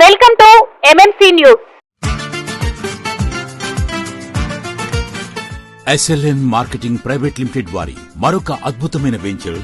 Welcome to MMC news. SLN marketing private limited వారి మరొక అద్భుతమైన వెంచర్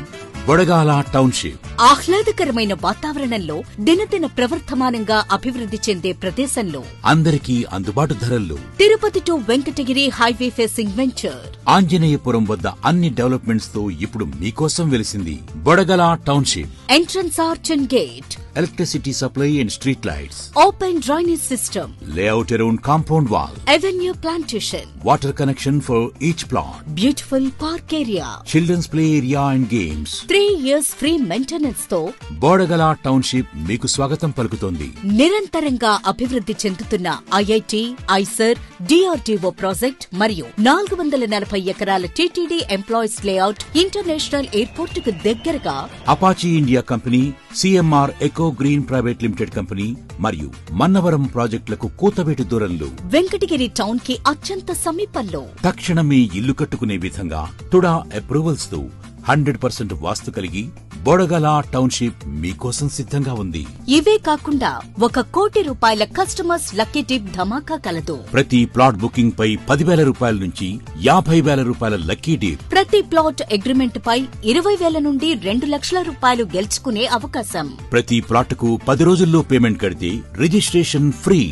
బొడగాల టౌన్షిప్. ఆహ్లాదకరమైన వాతావరణంలో దినదిన ప్రవర్ధమానంగా అభివృద్ధి చెందే ప్రదేశంలో అందరికీ అందుబాటు ధరల్లో Tirupati to Venkatagiri highway facing venture. Anjaneyapuram వద్ద అన్ని డెవలప్మెంట్స్ తో ఇప్పుడు మీకోసం వెలిసింది Bodagala township. Entrance arch and gate, electricity supply and street lights, open drainage system, layout around compound wall, avenue plantation, water connection for each plot, beautiful park area, children's play area and games. 3 years free maintenance తో Bodagala township మీకు స్వాగతం పలుకుతోంది. నిరంతరంగా అభివృద్ధి చెందుతున్న IIT, IISER, DRDO project మరియు 440 ఎకరాల TTD employees layout international airport కు దగ్గరగా Apache India company, CMR eco green private limited company మరియు మన్నవరం ప్రాజెక్టులకు కూతవేటు దూరంలో వెంకటగిరి టౌన్ కి అత్యంత సమీపంలో తక్షణమే ఇల్లు కట్టుకునే విధంగా టుడా అప్రూవల్స్ తో 100% వాస్తు కలిగి బొడగల టౌన్షిప్ మీకోసం సిద్ధంగా ఉంది. ఇవే కాకుండా 1 కోటి రూపాయల కస్టమర్స్ లక్కీ టిప్ ధమాకా కలదు. ప్రతి ప్లాట్ బుకింగ్ పై 10,000 రూపాయల నుంచి 50,000 రూపాయల లక్కీ డిప్. ప్రతి ప్లాట్ అగ్రిమెంట్ పై 20,000 నుండి 2 లక్షల రూపాయలు గెలుచుకునే అవకాశం. ప్రతి ప్లాట్ కు 10 రోజుల్లో పేమెంట్ కడితే రిజిస్ట్రేషన్ ఫ్రీ.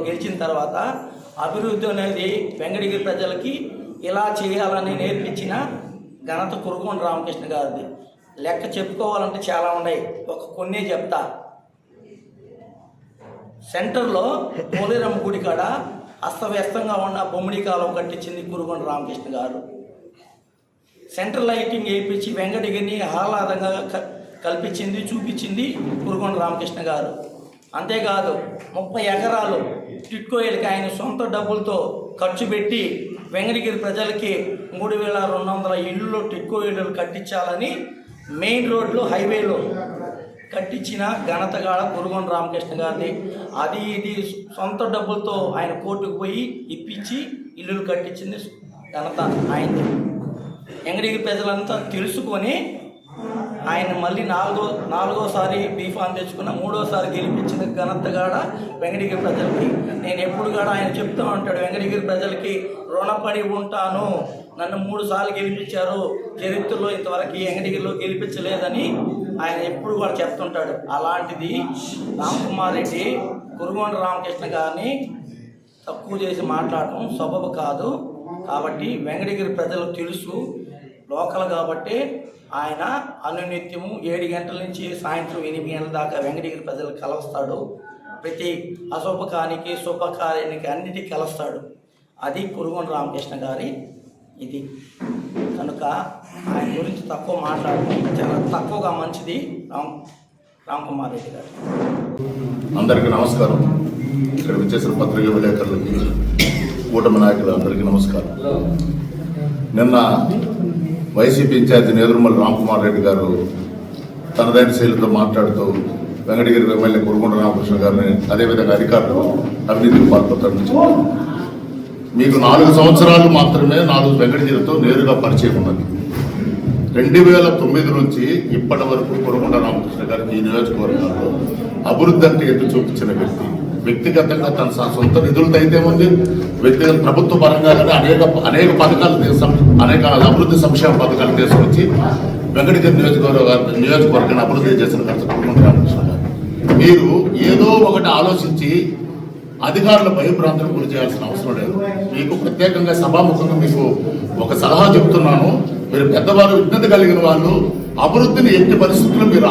గెలిచిన తర్వాత అభివృద్ధి అనేది వెంకటగిరి ప్రజలకి ఇలా చేయాలని నేర్పించిన ఘనత కురుగొండ రామకృష్ణ గారిది. లెక్క చెప్పుకోవాలంటే చాలా ఉన్నాయి, కొన్ని చెప్తా. సెంటర్లో పోలేరమ్మ గుడి కాడ అస్తవ్యస్తంగా ఉన్న బొమ్మిడి కాలం కట్టించింది కురుగొండ రామకృష్ణ గారు. సెంట్రల్ లైటింగ్ వేయించి వెంకటగిరిని ఆహ్లాదంగా కల్పించింది, చూపించింది కురుగొండ రామకృష్ణ గారు. అంతేకాదు 30 ఎకరాలు టిట్కోయిలకి ఆయన సొంత డబ్బులతో ఖర్చు పెట్టి వెంకటగిరి ప్రజలకి 3,200 ఇళ్ళు టిట్కో ఇళ్ళు కట్టించాలని మెయిన్ రోడ్లో హైవేలో కట్టించిన ఘనతగాడ కురుగొండ రామకృష్ణ గారిది. అది ఇది సొంత డబ్బులతో ఆయన కోర్టుకు పోయి ఇప్పించి ఇల్లులు కట్టించింది ఘనత ఆయనది. వెంకటగిరి ప్రజలంతా తెలుసుకొని ఆయన మళ్ళీ నాలుగోసారి బీఫామ్ తెచ్చుకున్న, 3వసారి గెలిపించిన ఘనతగాడ వెంకటగిరి ప్రజలకి. నేను ఎప్పుడు కూడా ఆయన చెప్తూ ఉంటాడు, వెంకటగిరి ప్రజలకి రుణపడి ఉంటాను, నన్ను 3 సార్లు గెలిపించారు, చరిత్రలో ఇంతవరకు వెంకటగిరిలో గెలిపించలేదని ఆయన ఎప్పుడు కూడా చెప్తుంటాడు. అలాంటిది రామ్కుమార్ రెడ్డి కురుగొండ రామకృష్ణ గారిని తక్కువ చేసి మాట్లాడటం సబబు కాదు. కాబట్టి వెంకటగిరి ప్రజలకు తెలుసు, లోకల్ కాబట్టి ఆయన అనునిత్యము 7 గంటల నుంచి సాయంత్రం 8 గంటల దాకా వెంకటగిరి ప్రజలు కలుస్తాడు. ప్రతి అశుభకానికి శుభకార్యానికి అన్నిటికీ కలుస్తాడు. అది కురుగొండ రామకృష్ణ గారి ఇది. కనుక ఆయన గురించి తక్కువ మాట్లాడటం చాలా తక్కువగా మంచిది. రామ్కుమార్ రెడ్డి గారు. అందరికీ నమస్కారం. ఇక్కడ విచ్చేసిన పత్రికా విలేకరులకి, కూటమి నాయకులు అందరికీ నమస్కారం. నిన్న వైసీపీ ఇన్ఛార్జి నేదురుమల రామ్కుమార్ రెడ్డి గారు తనదైన శైలితో మాట్లాడుతూ వెంకటగిరి ఎమ్మెల్యే కురుగొండ రామకృష్ణ గారిని, అదేవిధంగా అధికారులు అవినీతికి పాల్పడతారని చెప్పారు. మీకు 4 సంవత్సరాలు మాత్రమే వెంకటగిరితో నేరుగా పరిచయం ఉన్నది. 2009 నుంచి ఇప్పటి వరకు కురుగొండ రామకృష్ణ గారికి ఈ నియోజకవర్గంలో అభివృద్ధి అంటే ఎత్తు చూపించిన వ్యక్తి. వ్యక్తిగతంగా తన సొంత నిధులతో అయితే ఉంది, వ్యక్తిగత ప్రభుత్వ పరంగా అనేక పథకాలు, అనేక అభివృద్ధి సంక్షేమ పథకాలు తీసుకొచ్చి వెంకటగిరి నియోజకవర్గాన్ని అభివృద్ధి చేసిన కురుగొండ రామకృష్ణ గారు. మీరు ఏదో ఒకటి ఆలోచించి అధికారుల భయభ్రాంతులకు గురి చేయాల్సిన అవసరం లేదు. మీకు ప్రత్యేకంగా సభాముఖంగా మీకు ఒక సలహా చెప్తున్నాను. మీరు పెద్దవారు, విజ్ఞత కలిగిన వాళ్ళు, అభివృద్ధిని ఎట్టి పరిస్థితుల్లో మీరు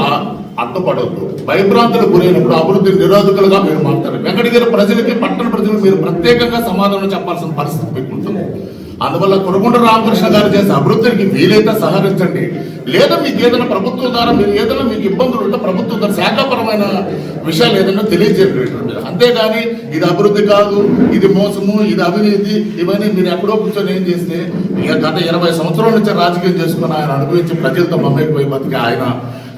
అడ్డుపడద్దు. భయభ్రాంతులకు గురైనప్పుడు అభివృద్ధి నిరోధకులుగా మీరు మారుతారు. వెంకటగిరి ప్రజలకి, పట్టణ ప్రజలకు మీరు ప్రత్యేకంగా సమాధానం చెప్పాల్సిన పరిస్థితి మీకు ఉంటుంది. అందువల్ల కురుగొండ రామకృష్ణ గారు చేసే అభివృద్ధికి వీలైతే సహకరించండి. లేదా మీకు ఏదైనా ప్రభుత్వం ద్వారా మీకు ఇబ్బందులు ఉంటే ప్రభుత్వం ద్వారా శాఖాపరమైన విషయాలు ఏదైనా తెలియజేయండి. అంతేగాని ఇది అభివృద్ధి కాదు, ఇది మోసము, ఇది అవినీతి, ఇవన్నీ మీరు ఎక్కడో కూర్చొని ఏం చేస్తే ఇక గత 20 సంవత్సరాల నుంచి రాజకీయం చేసుకుని ఆయన అనుభవించి ప్రజలతో మమ్మేకి పోయి బతికి ఆయన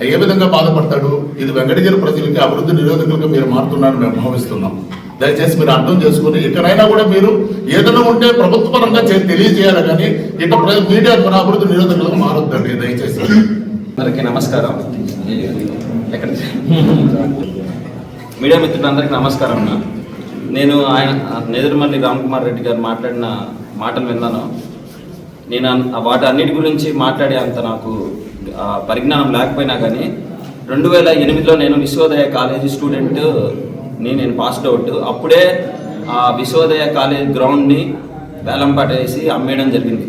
ఏ విధంగా బాధపడతాడు. ఇది వెంకటగిరి ప్రజలకి అభివృద్ధి నిరోధకులుగా మీరు మారుతున్నారని మేము భావిస్తున్నాం. దయచేసి మీరు అర్థం చేసుకుని ఇకనైనా కూడా మీరు ఏదైనా ఉంటే ప్రభుత్వ పరంగా తెలియజేయాలి, కానీ ఇట్లా మీడియా ద్వారా అభివృద్ధి నిరోధకులుగా మారొద్దండి దయచేసి. అందరికీ నమస్కారం. మీడియా మిత్రులందరికీ నమస్కారం. నేను నేదురుమల్లి రామ్కుమార్ రెడ్డి గారు మాట్లాడిన మాటలు విన్నాను. నేను వాటి అన్నిటి గురించి మాట్లాడే అంత నాకు పరిజ్ఞానం లేకపోయినా కానీ 2008లో నేను విశ్వోదయ కాలేజీ స్టూడెంట్ నేను పాస్డ్ అవుట్. అప్పుడే ఆ విశ్వోదయ కాలేజ్ గ్రౌండ్ని వేలంపాట వేసి అమ్మేయడం జరిగింది.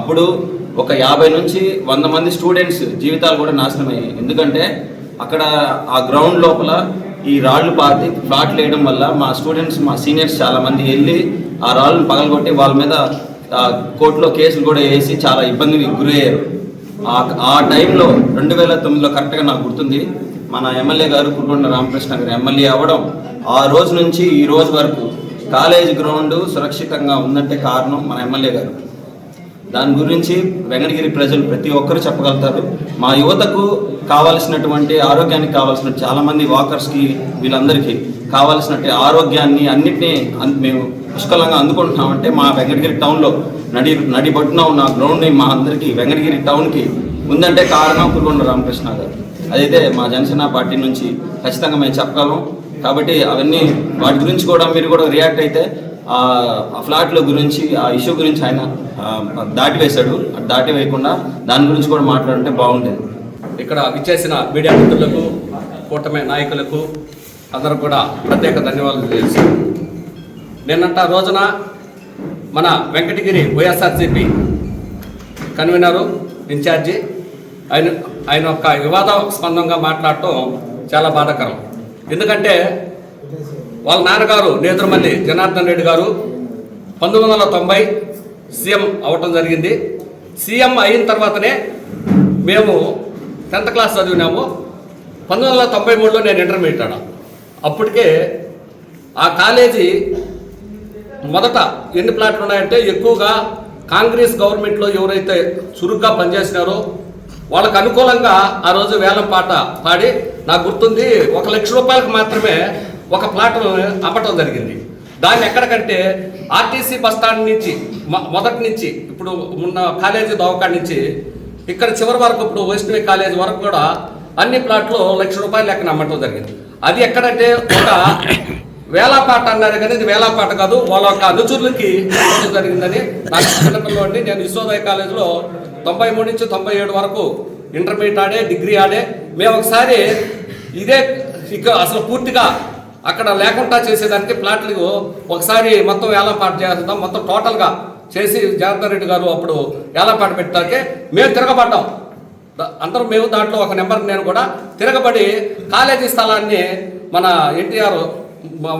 అప్పుడు ఒక 50 నుంచి 100 మంది స్టూడెంట్స్ జీవితాలు కూడా నాశనం అయ్యాయి. ఎందుకంటే అక్కడ ఆ గ్రౌండ్ లోపల ఈ రాళ్ళు పాతి ఫ్లాట్లు వేయడం వల్ల మా స్టూడెంట్స్, మా సీనియర్స్ చాలామంది వెళ్ళి ఆ రాళ్ళను పగలగొట్టి వాళ్ళ మీద కోర్టులో కేసులు కూడా వేసి చాలా ఇబ్బందికి గురయ్యారు. ఆ టైంలో 2009లో కరెక్ట్గా నాకు గుర్తుంది, మన ఎమ్మెల్యే గారు కురుగొండ రామకృష్ణ గారు ఎమ్మెల్యే అవ్వడం, ఆ రోజు నుంచి ఈ రోజు వరకు కాలేజ్ గ్రౌండ్ సురక్షితంగా ఉందంటే కారణం మన ఎమ్మెల్యే గారు. దాని గురించి వెంకటగిరి ప్రజలు ప్రతి ఒక్కరు చెప్పగలుగుతారు. మా యువతకు కావాల్సినటువంటి ఆరోగ్యానికి కావాల్సిన చాలామంది వాకర్స్కి వీళ్ళందరికీ కావాల్సినటువంటి ఆరోగ్యాన్ని అన్నింటినీ మేము పుష్కలంగా అందుకుంటున్నామంటే మా వెంకటగిరి టౌన్లో నడిబొట్టున ఉన్న గ్రౌండ్ని మా అందరికీ వెంకటగిరి టౌన్కి ఉందంటే కారణం కురుగొండ రామకృష్ణ గారు. అదైతే మా జనసేన పార్టీ నుంచి ఖచ్చితంగా మేము చెప్పగలం. కాబట్టి అవన్నీ వాటి గురించి కూడా మీరు కూడా రియాక్ట్ అయితే ఆ ఫ్లాట్ల గురించి, ఆ ఇష్యూ గురించి ఆయన దాటివేశాడు. దాటి వేయకుండా దాని గురించి కూడా మాట్లాడుంటే బాగుంటుంది. ఇక్కడ విచ్చేసిన మీడియా మిత్రులకు, కూటమి నాయకులకు అందరూ కూడా ప్రత్యేక ధన్యవాదాలు తెలియజేస్తాను. నిన్నట రోజున మన వెంకటగిరి వైఎస్ఆర్సీపీ కన్వీనరు, ఇన్ఛార్జి ఆయన ఒక వివాదాస్పందంగా మాట్లాడటం చాలా బాధాకరం. ఎందుకంటే వాళ్ళ నాన్నగారు నేదురుమల్లి జనార్దన్ రెడ్డి గారు 1990 సీఎం అవ్వటం జరిగింది. సీఎం అయిన తర్వాతనే మేము 10th క్లాస్ చదివినాము. 1993లో నేను ఇంటర్మీడియట్ ఆడా. అప్పటికే ఆ కాలేజీ మొదట ఎన్ని ప్లాట్లు ఉన్నాయంటే ఎక్కువగా కాంగ్రెస్ గవర్నమెంట్లో ఎవరైతే చురుగ్గా పనిచేసినారో వాళ్ళకు అనుకూలంగా ఆ రోజు వేలం పాట పాడి, నాకు గుర్తుంది, 1 లక్ష రూపాయలకు మాత్రమే ఒక ప్లాట్ను అమ్మటం జరిగింది. దాన్ని ఎక్కడికంటే ఆర్టీసీ బస్టాండ్ నుంచి మొదటి నుంచి ఇప్పుడు ఉన్న కాలేజీ దవాఖాన నుంచి ఇక్కడ చివరి వరకు, ఇప్పుడు వైష్ణవి కాలేజీ వరకు కూడా అన్ని ప్లాట్లు 1 లక్ష రూపాయలు లెక్కన అమ్మటం జరిగింది. అది ఎక్కడంటే ఒక వేలాపాట అన్నారు, కానీ ఇది వేలాపాట కాదు, వాళ్ళ యొక్క అనుచరులకి జరిగిందని నాకు చిన్నపిల్లవాడిని. నేను విశ్వోదయ కాలేజీలో 93 నుంచి 97 వరకు ఇంటర్మీడియట్ ఆడే, డిగ్రీ ఆడే. మేము ఒకసారి ఇదే ఇక అసలు పూర్తిగా అక్కడ లేకుండా చేసేదానికి ప్లాట్లు ఒకసారి మొత్తం వేలంపాట చేస్తాం, మొత్తం టోటల్గా చేసి జనార్దన్ రెడ్డి గారు అప్పుడు వేలంపాట పెట్టాకే మేము తిరగబడ్డాం. అందరూ మేము దాంట్లో ఒక నెంబర్ నేను కూడా తిరగబడి కాలేజీ స్థలాన్ని మన ఎన్టీఆర్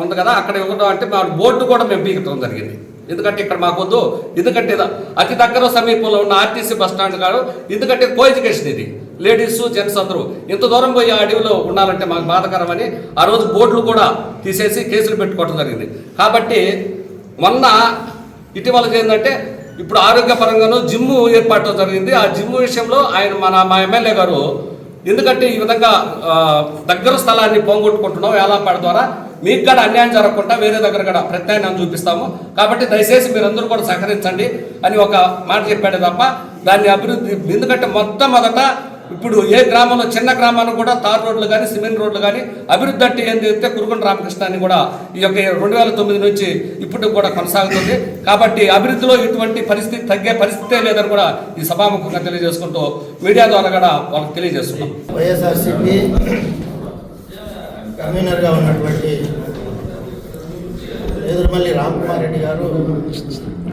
ఉంది కదా అక్కడ ఇవ్వడం అంటే మా బోర్డు కూడా మేము పీకటం జరిగింది. ఎందుకంటే ఇక్కడ మాకొద్దు, ఎందుకంటే అతి దగ్గర సమీపంలో ఉన్న ఆర్టీసీ బస్టాండ్ కాదు, ఎందుకంటే కో ఎడ్యుకేషన్ ఇది, లేడీస్ జెంట్స్ అందరూ ఇంత దూరం పోయి అడవిలో ఉండాలంటే మాకు బాధకరమని ఆ రోజు బోర్డులు కూడా తీసేసి కేసులు పెట్టుకోవడం జరిగింది. కాబట్టి మొన్న ఇటీవల ఏంటంటే ఇప్పుడు ఆరోగ్యపరంగానూ జిమ్ ఏర్పాటు జరిగింది. ఆ జిమ్ విషయంలో మా ఎమ్మెల్యే గారు ఎందుకంటే ఈ విధంగా దగ్గర స్థలాన్ని పోగొట్టుకుంటున్నాం వేలంపాట ద్వారా, మీకు కూడా అన్యాయం జరగకుండా వేరే దగ్గర కూడా ప్రత్యామ్నాయం చూపిస్తాము, కాబట్టి దయచేసి మీరందరూ కూడా సహకరించండి అని ఒక మాట చెప్పాడు తప్ప దాన్ని అభివృద్ధి. ఎందుకంటే మొదట ఇప్పుడు ఏ గ్రామంలో చిన్న గ్రామానికి కూడా తార్ రోడ్లు కానీ సిమెంట్ రోడ్లు కానీ అభివృద్ధి అంటే ఏం చేస్తే కురుగొండ రామకృష్ణ అని కూడా ఈ యొక్క 2009 నుంచి ఇప్పటికి కూడా కొనసాగుతుంది. కాబట్టి అభివృద్ధిలో ఇటువంటి పరిస్థితి తగ్గే పరిస్థితే లేదని కూడా ఈ సభాముఖంగా తెలియజేసుకుంటూ మీడియా ద్వారా కూడా వాళ్ళకి తెలియజేస్తున్నాం. వైఎస్ఆర్సీపీ కన్వీనర్గా ఉన్నటువంటి నేదురుమల్లి రామ్కుమార్ రెడ్డి గారు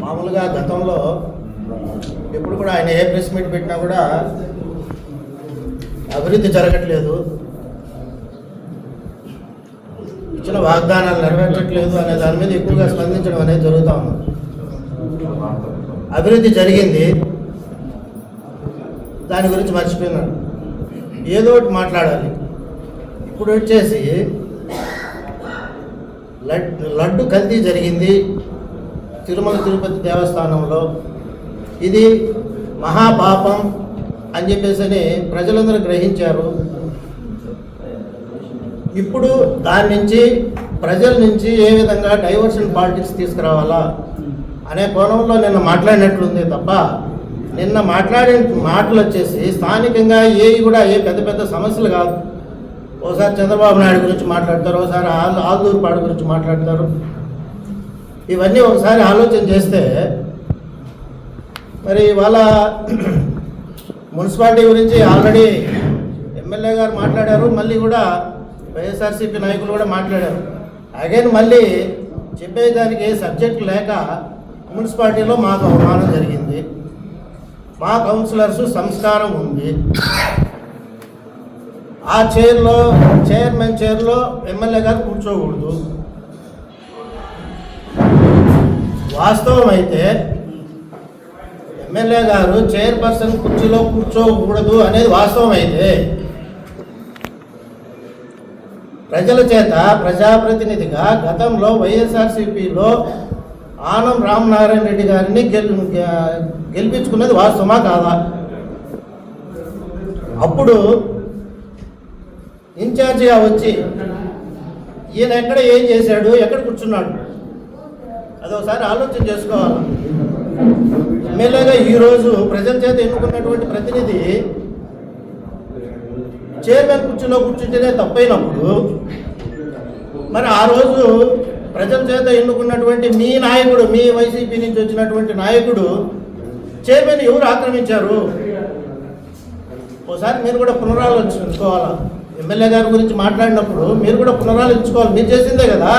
మామూలుగా గతంలో ఎప్పుడు కూడా ఆయన ఏ ప్రెస్ మీట్ పెట్టినా కూడా అభివృద్ధి జరగట్లేదు, ఇచ్చిన వాగ్దానాలు నెరవేర్చట్లేదు అనే దాని మీద ఎక్కువగా స్పందించడం అనేది జరుగుతూ ఉంది. అభివృద్ధి జరిగింది, దాని గురించి మర్చిపోయినాడు. ఏదో ఒకటి మాట్లాడాలి. ఇప్పుడు వచ్చేసి లడ్డు కల్తీ జరిగింది తిరుమల తిరుపతి దేవస్థానంలో, ఇది మహాపాపం అని చెప్పేసి ప్రజలందరూ గ్రహించారు. ఇప్పుడు దాని నుంచి ప్రజల నుంచి ఏ విధంగా డైవర్షన్ పాలిటిక్స్ తీసుకురావాలా అనే కోణంలో నిన్న మాట్లాడినట్లుంది తప్ప, నిన్న మాట్లాడిన మాటలు వచ్చేసి స్థానికంగా ఏ పెద్ద పెద్ద సమస్యలు కాదు. ఓసారి చంద్రబాబు నాయుడు గురించి మాట్లాడతారు, ఒకసారి ఆల్దూరుపాడు గురించి మాట్లాడతారు. ఇవన్నీ ఒకసారి ఆలోచన చేస్తే మరి వాళ్ళ మున్సిపాలిటీ గురించి ఆల్రెడీ ఎమ్మెల్యే గారు మాట్లాడారు, మళ్ళీ కూడా వైఎస్ఆర్సీపీ నాయకులు కూడా మాట్లాడారు. అగైన్ మళ్ళీ చెప్పేదానికి సబ్జెక్ట్ లేక మున్సిపాలిటీలో మాకు అవమానం జరిగింది, మా కౌన్సిలర్స్ సంస్కారం ఉంది, ఆ చైర్మన్ చైర్లో ఎమ్మెల్యే గారు కూర్చోకూడదు. వాస్తవం అయితే ఎమ్మెల్యే గారు చైర్పర్సన్ కుర్చీలో కూర్చోకూడదు అనేది వాస్తవం అయితే ప్రజల చేత ప్రజాప్రతినిధిగా గతంలో వైఎస్ఆర్సీపీలో ఆనం రామనారాయణ రెడ్డి గారిని గెలిపించుకున్నది వాస్తవమా కాదా? అప్పుడు ఇన్ఛార్జిగా వచ్చి ఈయన ఎక్కడ ఏం చేశాడు, ఎక్కడ కూర్చున్నాడు, అదొకసారి ఆలోచన చేసుకోవాలి. ఎమ్మెల్యేగా ఈరోజు ప్రజల చేత ఎన్నుకున్నటువంటి ప్రతినిధి చైర్మన్ కుర్చీలో కూర్చుంటేనే తప్పైనప్పుడు, మరి ఆ రోజు ప్రజల చేత ఎన్నుకున్నటువంటి మీ నాయకుడు, మీ వైసీపీ నుంచి వచ్చినటువంటి నాయకుడు చైర్మన్ ఎవరు ఆక్రమించారు? ఒకసారి మీరు కూడా పునరాలోచించుకోవాలా. ఎమ్మెల్యే గారి గురించి మాట్లాడినప్పుడు మీరు కూడా పునరాలోచించుకోవాలి. మీరు చేసిందే కదా,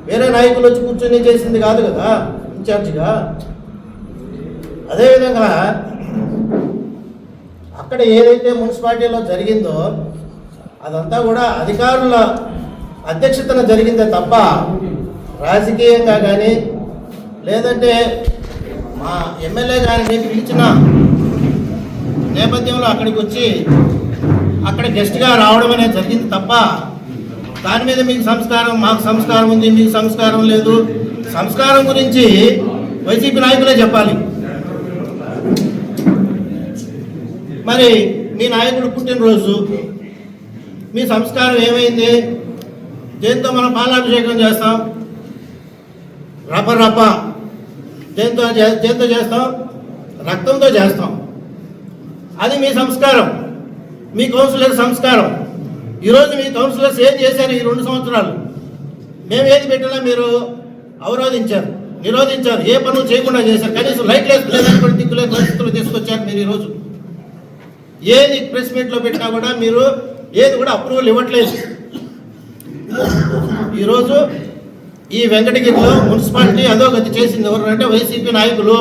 వేరే నాయకులు వచ్చి కూర్చొని చేసింది కాదు కదా ఇన్ఛార్జిగా. అదేవిధంగా అక్కడ ఏదైతే మున్సిపాలిటీలో జరిగిందో అదంతా కూడా అధికారుల అధ్యక్షతన జరిగిందే తప్ప రాజకీయంగా కానీ లేదంటే మా ఎమ్మెల్యే గారిని పిలిచిన నేపథ్యంలో అక్కడికి వచ్చి అక్కడ గెస్ట్గా రావడం అనేది జరిగింది తప్ప దాని మీద మీకు సంస్కారం, మాకు సంస్కారం ఉంది, మీకు సంస్కారం లేదు. సంస్కారం గురించి వైసీపీ నాయకులే చెప్పాలి. మరి మీ నాయకుడు పుట్టినరోజు మీ సంస్కారం ఏమైంది? దేంతో మనం పాలాభిషేకం చేస్తాం? రప దేంతో చేస్తాం? రక్తంతో చేస్తాం. అది మీ సంస్కారం, మీ కౌన్సిలర్ సంస్కారం. ఈరోజు మీ కౌన్సిలర్స్ ఏం చేశారు ఈ 2 సంవత్సరాలు? మేము ఏది పెట్టినా మీరు అవరోధించారు, నిరోధించారు, ఏ పనులు చేయకుండా చేశారు. కనీసం లైట్ లేదని కూడా దిక్కులే పరిస్థితులు తీసుకొచ్చారు మీరు. ఈరోజు ఏది ప్రెస్ మీట్లో పెట్టినా కూడా మీరు ఏది కూడా అప్రూవల్ ఇవ్వట్లేదు. ఈరోజు ఈ వెంకటగిరిలో మున్సిపాలిటీ అధోగతి చేసింది ఎవరు అంటే వైసీపీ నాయకులు.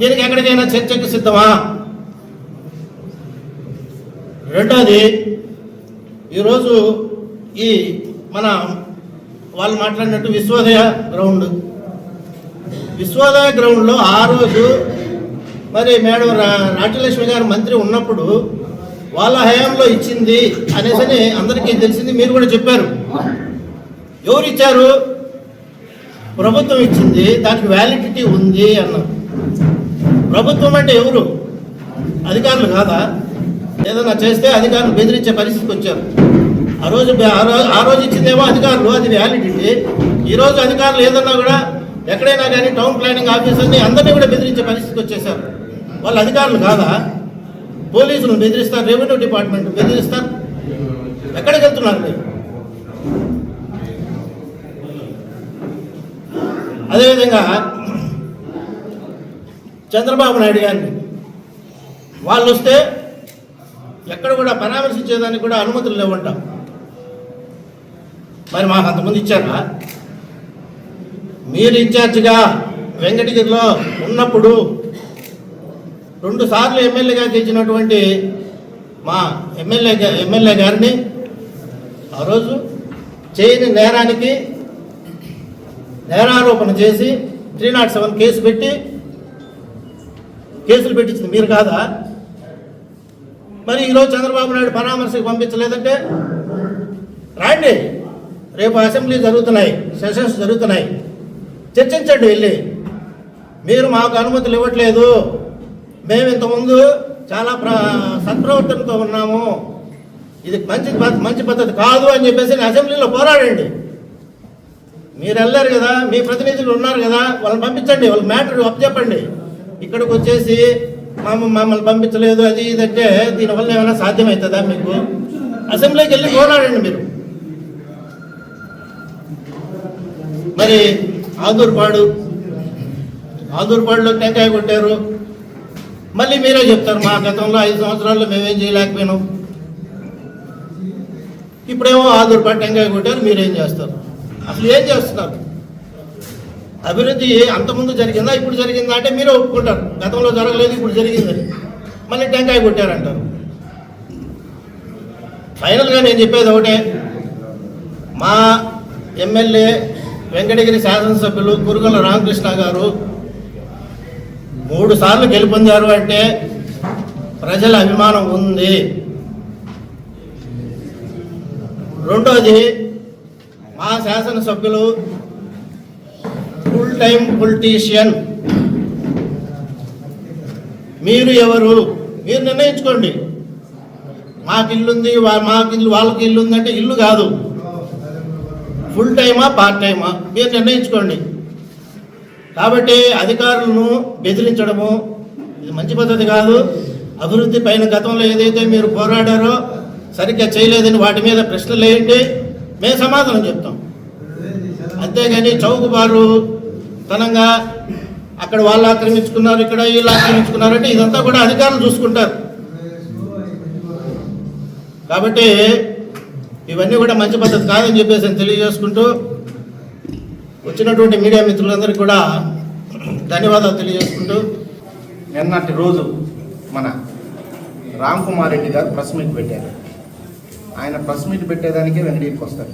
దీనికి ఎక్కడికైనా చర్చకు సిద్ధమా? రెండోది, ఈరోజు ఈ మన వాళ్ళు మాట్లాడినట్టు విశ్వోదయ గ్రౌండ్లో ఆ రోజు మరి మేడం రాజ్యలక్ష్మి గారు మంత్రి ఉన్నప్పుడు వాళ్ళ హయాంలో ఇచ్చింది అనేసి అందరికీ తెలిసింది. మీరు కూడా చెప్పారు. ఎవరు ఇచ్చారు? ప్రభుత్వం ఇచ్చింది, దానికి వ్యాలిడిటీ ఉంది అన్నారు. ప్రభుత్వం అంటే ఎవరు? అధికారులు కాదా? ఏదైనా చేస్తే అధికారులు బెదిరించే పరిస్థితికి వచ్చారు. ఆ రోజు ఇచ్చిందేమో అధికారులు, అది వ్యాలిడిటీ. ఈరోజు అధికారులు ఏదన్నా కూడా ఎక్కడైనా కానీ టౌన్ ప్లానింగ్ ఆఫీసర్ని అందరినీ కూడా బెదిరించే పరిస్థితికి వచ్చేసారు. వాళ్ళు అధికారులు కాదా? పోలీసులు బెదిరిస్తారు, రెవెన్యూ డిపార్ట్మెంట్ బెదిరిస్తారు. ఎక్కడికి వెళ్తున్నారు మీరు? అదేవిధంగా చంద్రబాబు నాయుడు గారిని వాళ్ళు వస్తే ఎక్కడ కూడా పరామర్శించేదానికి కూడా అనుమతులు లేవంట. మరి మాకు అంతమంది ఇచ్చారా? మీరు ఇన్ఛార్జిగా వెంకటగిరిలో ఉన్నప్పుడు 2 సార్లు ఎమ్మెల్యేగా గెలిచినటువంటి మా ఎమ్మెల్యే గారిని ఆ రోజు చేయని నేరానికి నేరారోపణ చేసి 307 కేసులు పెట్టించింది మీరు కాదా? మరి ఈరోజు చంద్రబాబు నాయుడు పరామర్శకు పంపించలేదంటే రాండి, రేపు అసెంబ్లీ జరుగుతున్నాయి, సెషన్స్ జరుగుతున్నాయి, చర్చించండి వెళ్ళి. మీరు మాకు అనుమతులు ఇవ్వట్లేదు, మేము ఇంతకుముందు చాలా సత్ప్రవర్తనతో ఉన్నాము, ఇది మంచి పద్ధతి కాదు అని చెప్పేసి అసెంబ్లీలో పోరాడండి. మీరు వెళ్ళారు కదా, మీ ప్రతినిధులు ఉన్నారు కదా, వాళ్ళని పంపించండి, వాళ్ళ మ్యాటర్ అప్పచెప్పండి. ఇక్కడికి వచ్చేసి మమ్మల్ని పంపించలేదు అది ఇదంటే దీనివల్ల ఏమైనా సాధ్యమవుతుందా? మీకు అసెంబ్లీకి వెళ్ళి పోరాడండి మీరు. మరి ఆదూరుపాడులో టెంకాయ కొట్టారు, మళ్ళీ మీరే చెప్తారు మా గతంలో 5 సంవత్సరాల్లో మేమేం చేయలేకపోయినాం. ఇప్పుడేమో ఆదూరుపాడు టెంకాయ కొట్టారు, మీరేం చేస్తారు? అసలు ఏం చేస్తున్నారు? అభివృద్ధి అంతకుముందు జరిగిందా ఇప్పుడు జరిగిందా అంటే మీరే ఒప్పుకుంటారు, గతంలో జరగలేదు ఇప్పుడు జరిగిందని. మళ్ళీ టెంకాయ కొట్టారంటారు. ఫైనల్గా నేను చెప్పేది ఒకటే, మా ఎమ్మెల్యే వెంకటగిరి శాసనసభ్యులు కురుగొల్ల రామకృష్ణ గారు 3 సార్లు గెలుపొందారు అంటే ప్రజల అభిమానం ఉంది. రెండోది, మా శాసనసభ్యులు ఫుల్ టైం పొలిటీషియన్. మీరు ఎవరు? మీరు నిర్ణయించుకోండి. మాకు ఇల్లుంది, వాళ్ళకి ఇల్లు ఉందంటే ఇల్లు కాదు, ఫుల్ టైమా పార్ట్ టైమా మీరు నిర్ణయించుకోండి. కాబట్టి అధికారులను బెదిరించడము ఇది మంచి పద్ధతి కాదు. అభివృద్ధి పైన గతంలో ఏదైతే మీరు పోరాడారో సరిగ్గా చేయలేదని వాటి మీద ప్రశ్నలు వేయండి, మేము సమాధానం చెప్తాం. అంతేగాని చౌకబారు తనంగా అక్కడ వాళ్ళు ఆక్రమించుకున్నారు, ఇక్కడ వీళ్ళు ఆక్రమించుకున్నారంటే ఇదంతా కూడా అధికారులు చూసుకుంటారు. కాబట్టి ఇవన్నీ కూడా మంచి పద్ధతి కాదని చెప్పేసి తెలియజేసుకుంటూ, వచ్చినటువంటి మీడియా మిత్రులందరికీ కూడా ధన్యవాదాలు తెలియజేసుకుంటూ, నిన్నటి రోజు మన రామ్ కుమార్ రెడ్డి గారు ప్రెస్ మీట్ పెట్టారు. ఆయన ప్రెస్ మీట్ పెట్టేదానికే వెంకటగిరికి వస్తారు.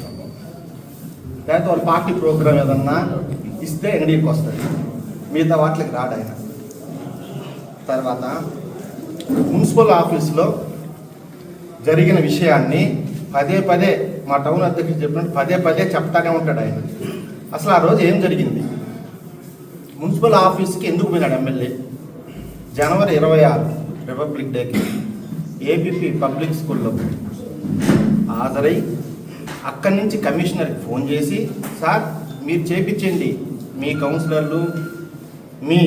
లేకపోతే వాళ్ళ పార్టీ ప్రోగ్రామ్ ఏదన్నా ఇస్తే వెంకటగిరికి వస్తారు, మిగతా వాటికి రాడు ఆయన. తర్వాత మున్సిపల్ ఆఫీస్లో జరిగిన విషయాన్ని పదే మా టౌన్ అధ్యక్షుడు చెప్పినట్టు పదే చెప్తానే ఉంటాడు ఆయన. అసలు ఆ రోజు ఏం జరిగింది? మున్సిపల్ ఆఫీస్కి ఎందుకు పోయినాడు ఎమ్మెల్యే? జనవరి 26 రిపబ్లిక్ డేకి ఏపీపీ పబ్లిక్ స్కూల్లో హాజరై అక్కడి నుంచి కమిషనర్కి ఫోన్ చేసి, సార్ మీరు చేపించండి, మీ కౌన్సిలర్లు, మీ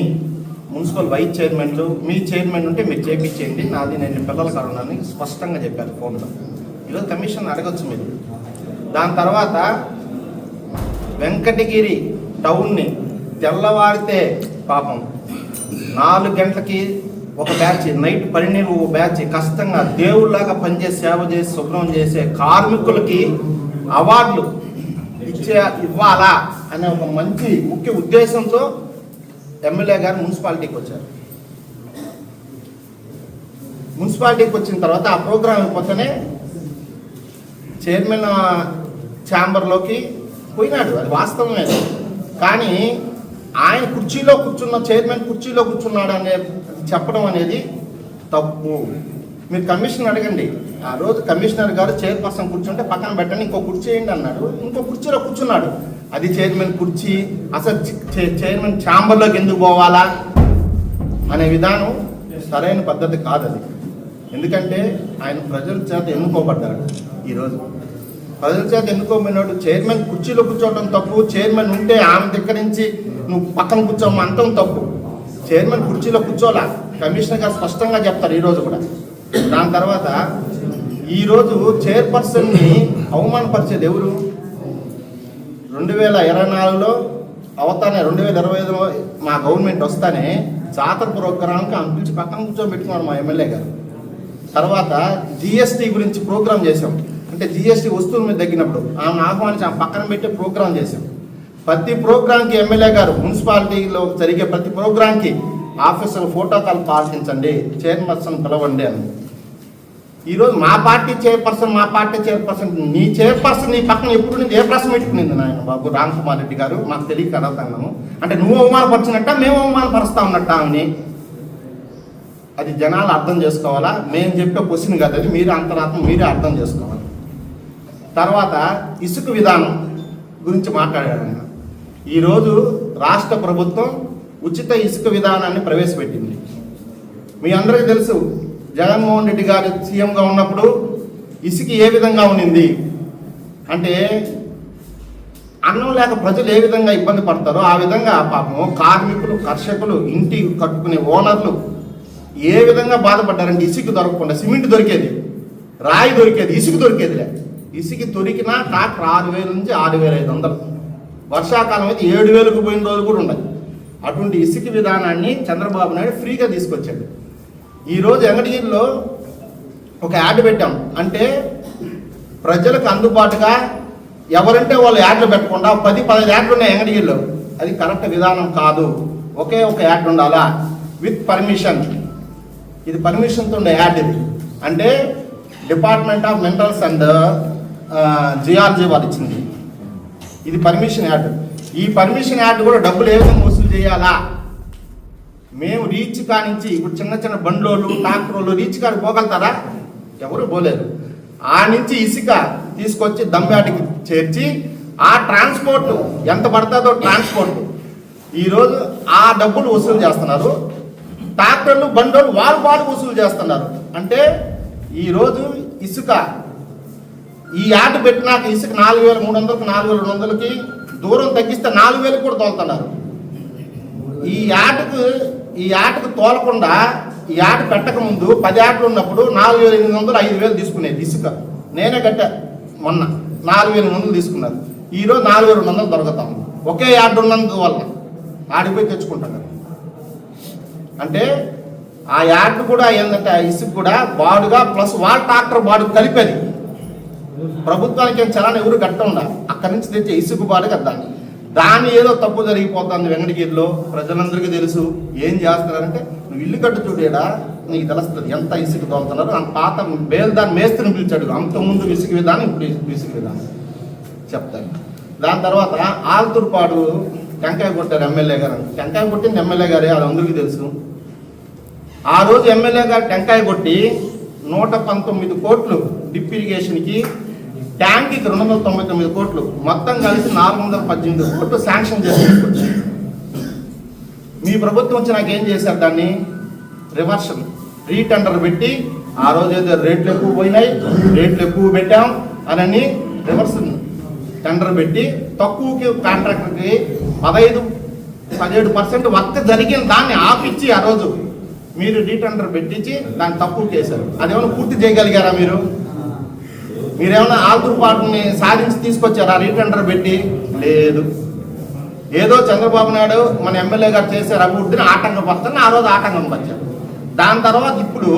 మున్సిపల్ వైస్ చైర్మన్లు, మీ చైర్మన్ ఉంటే మీరు చేపించండి, నాది నేను పిల్లల కారణాన్ని స్పష్టంగా చెప్పారు ఫోన్లో. ఈరోజు కమిషన్ అడగచ్చు మీరు. దాని తర్వాత వెంకటగిరి టౌన్ని తెల్లవారితే పాపం 4 గంటలకి ఒక బ్యాచ్, నైట్ 12 బ్యాచ్ కష్టంగా దేవుళ్ళలాగా పనిచేసి సేవ చేసి శుభ్రం చేసే కార్మికులకి అవార్డులు ఇవ్వాలా అనే ఒక మంచి ముఖ్య ఉద్దేశంతో ఎమ్మెల్యే గారు మున్సిపాలిటీకి వచ్చారు. మున్సిపాలిటీకి వచ్చిన తర్వాత ఆ ప్రోగ్రాం అయిపోతేనే చైర్మన్ ఛాంబర్లోకి పోయినాడు, అది వాస్తవమే. కానీ ఆయన కుర్చీలో కూర్చున్న చైర్మన్ కుర్చీలో కూర్చున్నాడు అనే చెప్పడం అనేది తప్పు. మీరు కమిషనర్ అడగండి. ఆ రోజు కమిషనర్ గారు చైర్పర్సన్ కూర్చుంటే పక్కన పెట్టండి, ఇంకో కుర్చీ వేయండి అన్నాడు, ఇంకో కుర్చీలో కూర్చున్నాడు. అది చైర్మన్ కుర్చీ, అసలు చైర్మన్ ఛాంబర్లోకి ఎందుకు పోవాలా అనే విధానం సరైన పద్ధతి కాదు అది. ఎందుకంటే ఆయన ప్రజల చేత ఎన్నుకోబడ్డాడు. ఈరోజు ప్రజల చేత ఎన్నుకోబడినాడు. చైర్మన్ కుర్చీలో కూర్చోవడం తప్పు, చైర్మన్ ఉంటే ఆమె దగ్గర నుంచి నువ్వు పక్కన కూర్చోవడం అంతం తప్పు. చైర్మన్ కుర్చీలో కూర్చోలా, కమిషనర్ గారు స్పష్టంగా చెప్తారు ఈరోజు కూడా. దాని తర్వాత ఈరోజు చైర్పర్సన్ని అవమానపరిచేది ఎవరు? 2024లో అవతానే 2025లో మా గవర్నమెంట్ వస్తానే జాతర ప్రోగ్రాంకి ఆమె పిలిచి పక్కన కూర్చోబెట్టుకున్నారు మా ఎమ్మెల్యే గారు. తర్వాత జిఎస్టీ గురించి ప్రోగ్రాం చేసాం, అంటే జిఎస్టీ వస్తువుల మీద తగ్గినప్పుడు ఆమెను ఆహ్వానించి ఆమె పక్కన పెట్టే ప్రోగ్రాం చేసాం. ప్రతి ప్రోగ్రాంకి ఎమ్మెల్యే గారు మున్సిపాలిటీలో జరిగే ప్రతి ప్రోగ్రాంకి ఆఫీసర్ ఫోటోకాల్ పాటించండి, చైర్పర్సన్ పిలవండి అని. ఈరోజు మా పార్టీ చైర్పర్సన్ నీ చైర్పర్సన్ నీ పక్కన ఎప్పుడు నుంచి ఏ ప్రశ్న పెట్టుకునింది నాయన బాబు రామ్ కుమార్ రెడ్డి గారు? మాకు తెలియక అడుగుతున్నాము. అంటే నువ్వు అవమానపరిచినట్ట మేము అవమానపరుస్తా ఉన్నట్ట ఆమెని? అది జనాలు అర్థం చేసుకోవాలా? మేము చెప్పే క్వశ్చన్ కాదు అది, మీరు అంతరాత్మ మీరే అర్థం చేసుకోవాలి. తర్వాత ఇసుక విధానం గురించి మాట్లాడాడు ఆయన. ఈరోజు రాష్ట్ర ప్రభుత్వం ఉచిత ఇసుక విధానాన్ని ప్రవేశపెట్టింది. మీ అందరికీ తెలుసు, జగన్మోహన్ రెడ్డి గారు సీఎంగా ఉన్నప్పుడు ఇసుక ఏ విధంగా ఉన్నింది అంటే అన్నం లేక ప్రజలు ఏ విధంగా ఇబ్బంది పడతారో ఆ విధంగా పాపం కార్మికులు, కర్షకులు, ఇంటి కట్టుకునే ఓనర్లు ఏ విధంగా బాధపడ్డారంటే ఇసుక దొరకకుండా. సిమెంట్ దొరికేది, రాయి దొరికేది, ఇసుక దొరికేదిలే. ఇసుక దొరికినా ట్రాక్టర్ 6,000 నుంచి 6,500, వర్షాకాలం అయితే 7,000కు పోయిన రోజులు కూడా ఉన్నాయి. అటువంటి ఇసుక విధానాన్ని చంద్రబాబు నాయుడు ఫ్రీగా తీసుకొచ్చాడు. ఈరోజు వెంకటగిరిలో ఒక యాడ్ పెట్టాం, అంటే ప్రజలకు అందుబాటుగా ఎవరంటే వాళ్ళు యాడ్లు పెట్టకుండా 10-15 యాడ్లు ఉన్నాయి వెంకటగిరిలో. అది కరెక్ట్ విధానం కాదు. ఒకే ఒక యాడ్ ఉండాలా విత్ పర్మిషన్. ఇది పర్మిషన్తో ఉండే యాడ్. ఇది అంటే department of minerals and geology వాళ్ళు ఇచ్చింది. ఇది పర్మిషన్ యాడ్. ఈ పర్మిషన్ యాడ్ కూడా డబ్బులు ఏ విధంగా వసూలు చేయాలా? మేము రీచ్ కానించి ఇప్పుడు చిన్న చిన్న బండ్లోళ్ళు, ట్రాక్టర్లు రీచ్ కాడికి పోగలుగుతారా? ఎవరు పోలేరు. ఆ నుంచి ఇసుక తీసుకొచ్చి దంబాటికి చేర్చి ఆ ట్రాన్స్పోర్ట్ ఎంత పడుతుందో ట్రాన్స్పోర్ట్ ఈరోజు ఆ డబ్బులు వసూలు చేస్తున్నారు. ట్రాక్టర్లు, బండ్లు వాళ్ళు వసూలు చేస్తున్నారు. అంటే ఈరోజు ఇసుక ఈ యాడ్ పెట్టినాక ఇసుక 4,300కి 4,200కి దూరం తగ్గిస్తే 4,000 కూడా తోలుతున్నారు. ఈ యాడ్కు తోలకుండా ఈ యాడ్ పెట్టక ముందు 10 యాడ్లు ఉన్నప్పుడు 4,800, 5,000 తీసుకునేది ఇసుక. నేనే కట్టా మొన్న 4,800 తీసుకున్నారు. ఈరోజు 4,200 దొరుకుతాం. ఒకే యాడ్ ఉన్నందువల్ల ఆడిపోయి తెచ్చుకుంటాం. అంటే ఆ యాడ్ కూడా ఏంటంటే ఇసుక కూడా బాడుగా ప్లస్ వాళ్ళ ట్రాక్టర్ బాడు కలిపేది. ప్రభుత్వానికి ఏం చలాన ఎవరు గట్ట ఉండాలి. అక్కడి నుంచి తెచ్చే ఇసుక బాడు కదా. దాన్ని ఏదో తప్పు జరిగిపోతుంది వెంకటగిరిలో. ప్రజలందరికీ తెలుసు. ఏం చేస్తున్నారంటే నువ్వు ఇల్లు కట్టు చూడేడా నీకు తెలుస్తుంది ఎంత ఇసుక తోలుతున్నారు. అంత పాత దాని మేస్త్రిని పిలిచాడు. అంతకుముందు ఇసుక విధానం, ఇప్పుడు ఇసుక విధానం చెప్తాను. దాని తర్వాత ఆల్తూర్పాడు టెంకాయ కొట్టారు ఎమ్మెల్యే గారు. టెంకాయ కొట్టింది ఎమ్మెల్యే గారే, అది అందరికీ తెలుసు. ఆ రోజు ఎమ్మెల్యే గారు టెంకాయ కొట్టి 119 కోట్లు డ్రిప్ ఇరిగేషన్కి, ట్యాంక్కి 299 కోట్లు, మొత్తం కలిసి 418 కోట్లు శాంక్షన్ చేసి మీ ప్రభుత్వం వచ్చి నాకేం చేశారు? దాన్ని రివర్షన్ రీటెండర్ పెట్టి ఆ రోజు ఏదో రేట్లు ఎక్కువ పోయినాయి, రేట్లు ఎక్కువ పెట్టాం అని రివర్స్ టెండర్ పెట్టి తక్కువకి కాంట్రాక్టర్కి 15-17% వర్క్ జరిగిన దాన్ని ఆపిచ్చి ఆ రోజు మీరు రీటెండర్ పెట్టించి దాన్ని తక్కువ చేశారు. అదేమైనా పూర్తి చేయగలిగారా? మీరేమైనా ఆల్తూర్పాటుని సాధించి తీసుకొచ్చారా రీటెండర్ పెట్టి? లేదు. ఏదో చంద్రబాబు నాయుడు మన ఎమ్మెల్యే గారు చేశారు అభివృద్ధిని ఆటంకపరుస్తారని ఆ రోజు ఆటంకం వచ్చారు. దాని తర్వాత ఇప్పుడు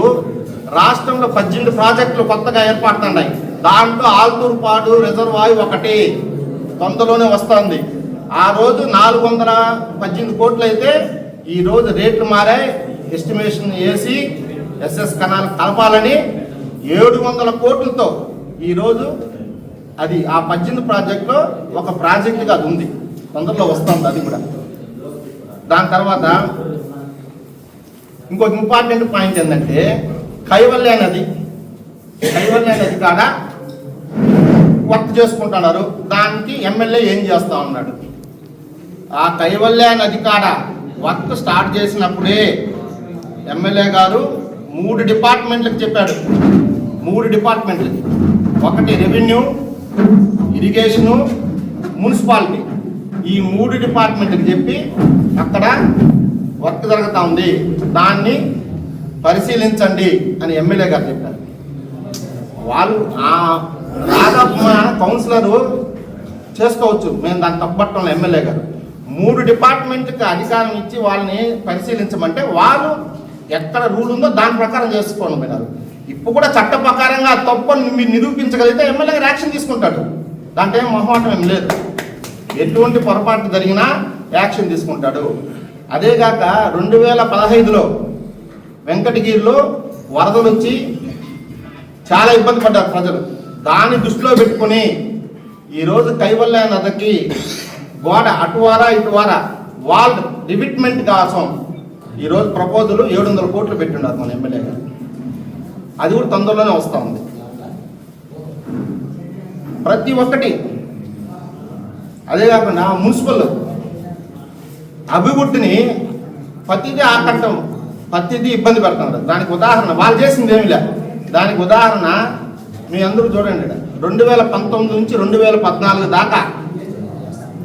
రాష్ట్రంలో 18 ప్రాజెక్టులు కొత్తగా ఏర్పడుతున్నాయి. దాంట్లో ఆల్తూర్పాడు రిజర్వాయర్ ఒకటి తొందరలోనే వస్తుంది. ఆ రోజు 418 కోట్లు అయితే ఈ రోజు రేట్లు మారాయి. ఎస్టిమేషన్ వేసి ఎస్ఎస్ కెనాల్ కలపాలని 700 కోట్లతో ఈరోజు అది ఆ 18 ప్రాజెక్టులో ఒక ప్రాజెక్టుగా అది ఉంది. తొందరలో వస్తుంది అది కూడా. దాని తర్వాత ఇంకొక ఇంపార్టెంట్ పాయింట్ ఏంటంటే కైవల్య నది కాడ వర్క్ చేసుకుంటున్నారు. దానికి ఎమ్మెల్యే ఏం చేస్తా ఉన్నాడు? ఆ కైవల్య నది కాడ వర్క్ స్టార్ట్ చేసినప్పుడే ఎమ్మెల్యే గారు 3 డిపార్ట్మెంట్లకు చెప్పాడు. 3 డిపార్ట్మెంట్లకి, ఒకటి రెవెన్యూ, ఇరిగేషను, మున్సిపాలిటీ. ఈ 3 డిపార్ట్మెంట్కి చెప్పి అక్కడ వర్క్ జరుగుతూ ఉంది, దాన్ని పరిశీలించండి అని ఎమ్మెల్యే గారు చెప్పారు. వాళ్ళు దాదాపు మా కౌన్సిలరు చేసుకోవచ్చు, మేము దాన్ని తప్పట్టం. ఎమ్మెల్యే గారు 3 డిపార్ట్మెంట్కి అధికారం ఇచ్చి వాళ్ళని పరిశీలించమంటే వాళ్ళు ఎక్కడ రూల్ ఉందో దాని ప్రకారం చేసుకోండి పోయినారు. ఇప్పుడు కూడా చట్ట ప్రకారంగా తప్పు మీరు నిరూపించగలిగితే ఎమ్మెల్యే గారు యాక్షన్ తీసుకుంటాడు. దాంట్లో ఏం మొహమాటం ఏం లేదు. ఎటువంటి పొరపాటు జరిగినా యాక్షన్ తీసుకుంటాడు. అదేగాక 2015లో వెంకటగిరిలో వరదలు వచ్చి చాలా ఇబ్బంది పడ్డారు ప్రజలు. దాన్ని దృష్టిలో పెట్టుకుని ఈరోజు కైవల్య నదికి గోడ అటువారా ఇటువారా వాల్ రివిట్మెంట్ కోసం ఈరోజు ప్రపోజల్ 700 కోట్లు పెట్టున్నారు మన ఎమ్మెల్యే గారు. అది కూడా తొందరలోనే వస్తూ ఉంది. ప్రతి ఒక్కటి అదే కాకుండా మున్సిపల్ అభివృద్ధిని ప్రతిదీ ఆకంఠం ప్రతిదీ ఇబ్బంది పెడుతున్నారు. దానికి ఉదాహరణ వాళ్ళు చేసింది ఏమి లేదు. దానికి ఉదాహరణ మీ అందరూ చూడండి. 2019 నుంచి 2014 దాకా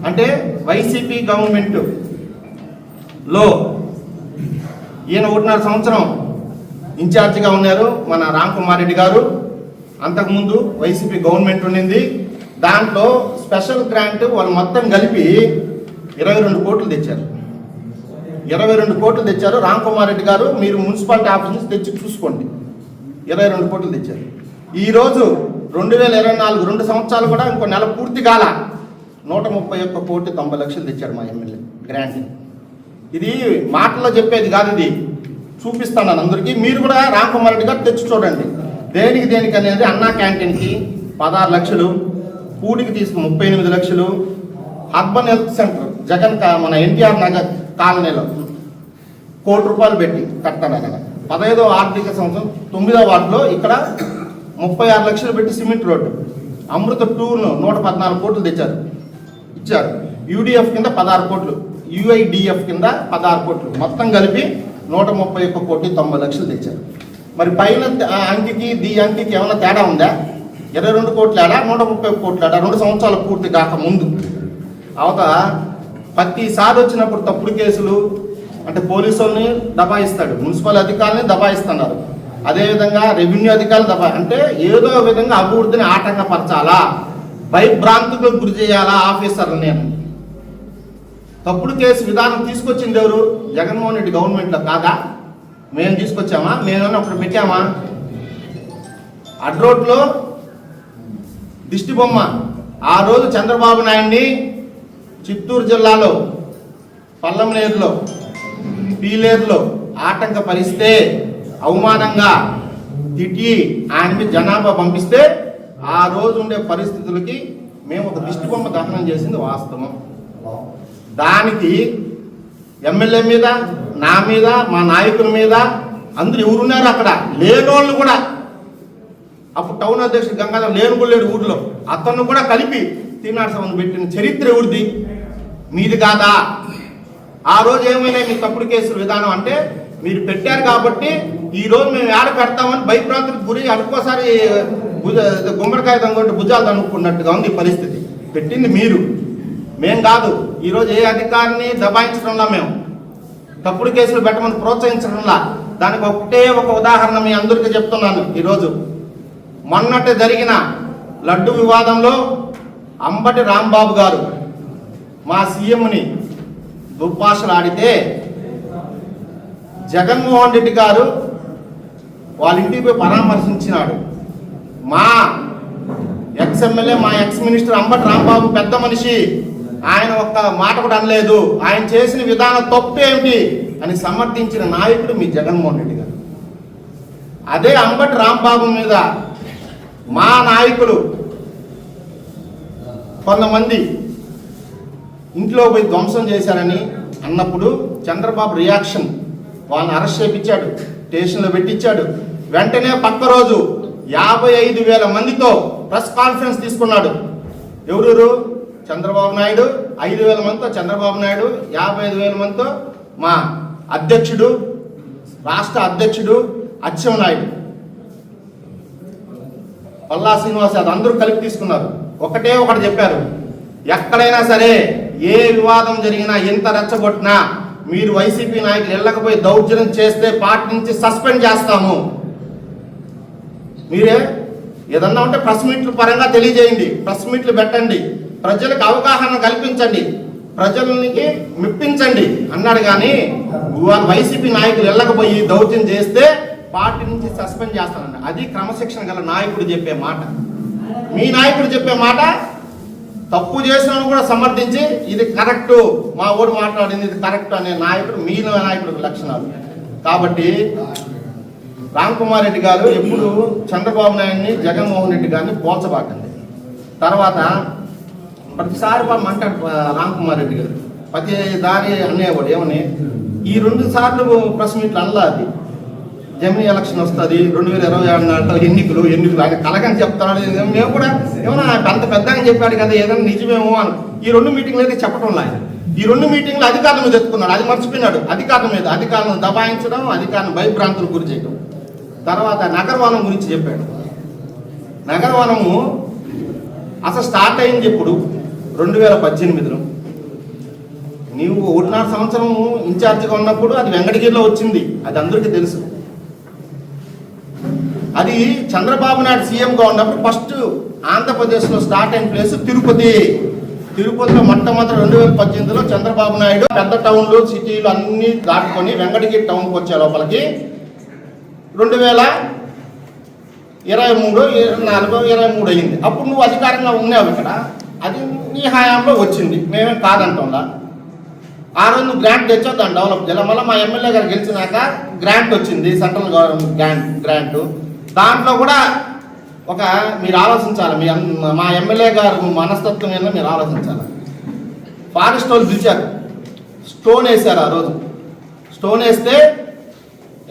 అంటే వైసీపీ గవర్నమెంట్లో ఈయన 1.5 సంవత్సరం ఇన్ఛార్జిగా ఉన్నారు మన రామ్ కుమార్ రెడ్డి గారు. అంతకుముందు వైసీపీ గవర్నమెంట్ ఉండింది. దాంట్లో స్పెషల్ గ్రాంట్ వాళ్ళు మొత్తం కలిపి 22 కోట్లు తెచ్చారు. 22 కోట్లు తెచ్చారు. రామ్ కుమార్ రెడ్డి గారు మీరు మున్సిపాలిటీ ఆఫీస్ నుంచి తెచ్చి చూసుకోండి. 22 కోట్లు తెచ్చారు. ఈరోజు 2024 2 సంవత్సరాలు కూడా ఇంకో నెల పూర్తి కాల 131 కోటి 90 లక్షలు తెచ్చాడు మా ఎమ్మెల్యే గ్రాంట్. ఇది మాటల్లో చెప్పేది కాదు, ఇది చూపిస్తాను అందరికీ. మీరు కూడా రామ్ కుమార్ రెడ్డి గారు తెచ్చి చూడండి. దేనికి అనేది అన్నా క్యాంటీన్కి 16 లక్షలు, పూడికి తీసుకు 38 లక్షలు, అర్బన్ హెల్త్ సెంటర్ జగన్ మన ఎన్టీఆర్ నగర్ కాలనీలో 1 కోటి రూపాయలు పెట్టి కట్టాడు. అక్కడ 15వ ఆర్థిక సంవత్సరం 9వ వార్డులో ఇక్కడ 36 లక్షలు పెట్టి సిమెంట్ రోడ్డు. అమృత 2ను 114 కోట్లు ఇచ్చారు. యూడిఎఫ్ కింద 16 కోట్లు, యుఐడిఎఫ్ కింద 16 కోట్లు, మొత్తం కలిపి 131 కోటి 90 లక్షలు తెచ్చారు. మరి పైన అంకికి దీ అంకికి ఏమైనా తేడా ఉందా? 22 కోట్లు ఆడా, 131 కోట్లు ఆడా? 2 సంవత్సరాలు పూర్తి కాక ముందు అవత ప్రతిసారి వచ్చినప్పుడు తప్పుడు కేసులు అంటే పోలీసుల్ని దబాయిస్తాడు, మున్సిపల్ అధికారులని దబాయిస్తున్నారు, అదేవిధంగా రెవెన్యూ అధికారులు అంటే ఏదో విధంగా అభివృద్ధిని ఆటంకపరచాలా, భయభ్రాంతులకు గురి చేయాలా ఆఫీసర్లు. నేను తప్పుడు కేసు విధానం తీసుకొచ్చింది ఎవరు? జగన్మోహన్ రెడ్డి గవర్నమెంట్లో కాదా? మేము తీసుకొచ్చామా? మేమేమన్నా అప్పుడు పెట్టామా? అడ్రోడ్లో దిష్టి బొమ్మ ఆ రోజు చంద్రబాబు నాయుడిని చిత్తూరు జిల్లాలో పల్లంనేరులో పీలేరులో ఆటంకపరిస్తే అవమానంగా తిట్టి ఆయన మీద జనాభా పంపిస్తే ఆ రోజు ఉండే పరిస్థితులకి మేము ఒక దిష్టి బొమ్మ దహనం చేసింది వాస్తవం. దానికి ఎమ్మెల్యే మీద, నా మీద, మా నాయకుల మీద అందరూ ఎవరున్నారు అక్కడ లేనోళ్ళు కూడా. అప్పుడు టౌన్ అధ్యక్షుడు గంగాధర్ లేనుగొల్లేడు ఊర్లో, అతను కూడా కలిపి తీనాడు పెట్టిన చరిత్ర ఎవరిది? మీది కాదా? ఆ రోజు ఏమైనా మీ తప్పుడు కేసుల విధానం అంటే మీరు పెట్టారు కాబట్టి ఈ రోజు మేము ఏడ పెడతామని భయప్రాంతులకు గురి అనుకోసారి గుమ్మడికాయ దంగొట్టి భుజాలు అనుకున్నట్టుగా ఉంది పరిస్థితి. పెట్టింది మీరు, మేం కాదు. ఈరోజు ఏ అధికారిని దబాయించడంలా, మేము తప్పుడు కేసులు పెట్టమని ప్రోత్సహించడంలా. దానికి ఒకటే ఒక ఉదాహరణ మీ అందరికీ చెప్తున్నాను. ఈరోజు మొన్నటి జరిగిన లడ్డు వివాదంలో అంబటి రాంబాబు గారు మా సీఎంని దుర్భాషలు ఆడితే జగన్మోహన్ రెడ్డి గారు వాళ్ళ ఇంటికి పోయి పరామర్శించినాడు. మా ఎక్స్ ఎమ్మెల్యే, మా ఎక్స్ మినిస్టర్ అంబటి రాంబాబు పెద్ద మనిషి, ఆయన ఒక్క మాట కూడా అనలేదు. ఆయన చేసిన విధానం తప్పేమిటి అని సమర్థించిన నాయకుడు మీ జగన్మోహన్ రెడ్డి గారు. అదే అంబటి రాంబాబు మీద మా నాయకులు కొంతమంది ఇంట్లో పోయి ధ్వంసం చేశారని అన్నప్పుడు చంద్రబాబు రియాక్షన్, వాళ్ళని అరెస్ట్ చేయించాడు, స్టేషన్లో పెట్టించాడు. వెంటనే పక్క రోజు 55,000 మందితో ప్రెస్ కాన్ఫరెన్స్ తీసుకున్నాడు. ఎవరు? చంద్రబాబు నాయుడు. 5,000 మందితో చంద్రబాబు నాయుడు, 55,000 మందితో మా అధ్యక్షుడు, రాష్ట్ర అధ్యక్షుడు అచ్చెన్నాయుడు, పల్లా శ్రీనివాస్ యాదవ్ అందరూ కలిపి తీసుకున్నారు. ఒకటే ఒకటి చెప్పారు, ఎక్కడైనా సరే ఏ వివాదం జరిగినా, ఎంత రెచ్చగొట్టినా మీరు వైసీపీ నాయకులు ఇళ్ళకపోయి దౌర్జన్యం చేస్తే పార్టీ నుంచి సస్పెండ్ చేస్తాము. మీరే ఏదన్నా ఉంటే ప్రెస్ మీట్ల పరంగా తెలియజేయండి, ప్రెస్ మీట్లు పెట్టండి, ప్రజలకు అవగాహన కల్పించండి, ప్రజలకి మెప్పించండి అన్నాడు. కానీ వైసీపీ నాయకులు ఇళ్ళకపోయి దౌర్జన్యం చేస్తే పార్టీ నుంచి సస్పెండ్ చేస్తానండి. అది క్రమశిక్షణ గల నాయకుడు చెప్పే మాట. మీ నాయకుడు చెప్పే మాట తప్పు చేసిన కూడా సమర్థించి ఇది కరెక్టు, మా ఓటు మాట్లాడింది ఇది కరెక్ట్ అనే నాయకుడు మీ నాయకుడికి లక్షణాలు. కాబట్టి రామ్ కుమార్ రెడ్డి గారు ఎప్పుడు చంద్రబాబు నాయుడిని, జగన్మోహన్ రెడ్డి గారిని పోల్చబాకండి. తర్వాత ప్రతిసారి మాట్లాడు రామ్ కుమార్ రెడ్డి గారు ప్రతి దారి అనేవాడు ఏమని, ఈ 2 సార్లు ప్రెస్ మీట్లు అనలా. అది జమినీ ఎలక్షన్ వస్తుంది, 2027 ఎన్నికలు ఆయన కలగని చెప్తాడు. మేము కూడా ఏమన్నా అంత పెద్దగా చెప్పాడు కదా, ఏదైనా నిజమేమో అని ఈ 2 మీటింగ్లు అయితే చెప్పటం లేదు. ఈ 2 మీటింగ్లు అధికారుల మీద ఎత్తుకున్నాడు. అది మర్చిపోయినాడు. అధికారులను దబాయించడం, అధికారులను భయభ్రాంతులు గురి చేయడం. తర్వాత నగరవనం గురించి చెప్పాడు. నగరవనము అసలు స్టార్ట్ అయింది ఎప్పుడు? 2018లో. నీవు 1.5 సంవత్సరం ఇన్ఛార్జిగా ఉన్నప్పుడు అది వెంకటగిరిలో వచ్చింది. అది అందరికీ తెలుసు. అది చంద్రబాబు నాయుడు సీఎంగా ఉన్నప్పుడు ఫస్ట్ ఆంధ్రప్రదేశ్లో స్టార్ట్ అయిన ప్లేస్ తిరుపతిలో మొట్టమొదటి 2018లో చంద్రబాబు నాయుడు పెద్ద టౌన్లు, సిటీలు అన్నీ దాటుకొని వెంకటగిరి టౌన్కి వచ్చే లోపలికి 2023, 24, 23 అయింది. అప్పుడు నువ్వు అధికారంగా ఉన్నావు ఇక్కడ. అది నీ హయాంలో వచ్చింది, మేమేం కాదంటోందా. ఆ రోజు నువ్వు గ్రాంట్ తెచ్చావు, దాన్ని డెవలప్ చేయాలి. మళ్ళీ మా ఎమ్మెల్యే గారు గెలిచినాక గ్రాంట్ వచ్చింది, సెంట్రల్ గవర్నమెంట్ గ్రాంట్. దాంట్లో కూడా మీరు ఆలోచించాలి. మా ఎమ్మెల్యే గారు మనస్తత్వం ఏదో మీరు ఆలోచించాలి. ఫారెస్ట్ వాళ్ళు పిలిచారు, స్టోన్ వేశారు. ఆ రోజు స్టోన్ వేస్తే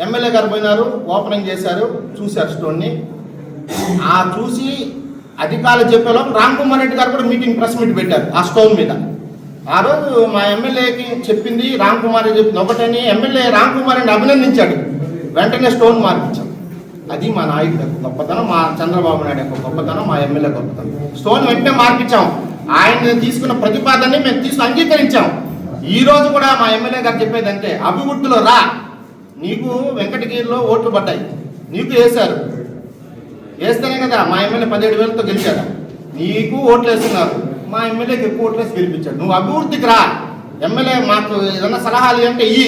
ఎమ్మెల్యే గారు పోయినారు, ఓపెనింగ్ చేశారు, చూశారు స్టోన్ని. ఆ చూసి అధికారులు చెప్పేలోపు రామ్ కుమార్ రెడ్డి గారు కూడా ప్రెస్ మీట్ పెట్టారు ఆ స్టోన్ మీద. ఆ రోజు మా ఎమ్మెల్యేకి చెప్పింది రామ్ కుమార్ రెడ్డి చెప్పింది ఒకటని ఎమ్మెల్యే రామ్ కుమార్ రెడ్డి అభినందించాడు. వెంటనే స్టోన్ మార్పించాం. అది మా నాయకుడు యొక్క గొప్పతనం, మా చంద్రబాబు నాయుడు యొక్క గొప్పతనం, మా ఎమ్మెల్యే గొప్పతనం. స్టోన్ వెంటనే మార్పించాం. ఆయన తీసుకున్న ప్రతిపాదనని మేము అంగీకరించాం. ఈ రోజు కూడా మా ఎమ్మెల్యే గారు చెప్పేదంటే అభివృద్ధిలో రా, నీకు వెంకటగిరిలో ఓట్లు పడ్డాయి, నీకు వేశారు, వేస్తేనే కదా మా ఎమ్మెల్యే 17,000తో గెలిచాడు. నీకు ఓట్లు వేస్తున్నారు, మా ఎమ్మెల్యేకి ఎక్కువ ఓట్లు వేసి గెలిపించాడు. నువ్వు అభివృద్ధికి రా, ఎమ్మెల్యే మాకు ఏదన్నా సలహాలు అంటే ఈ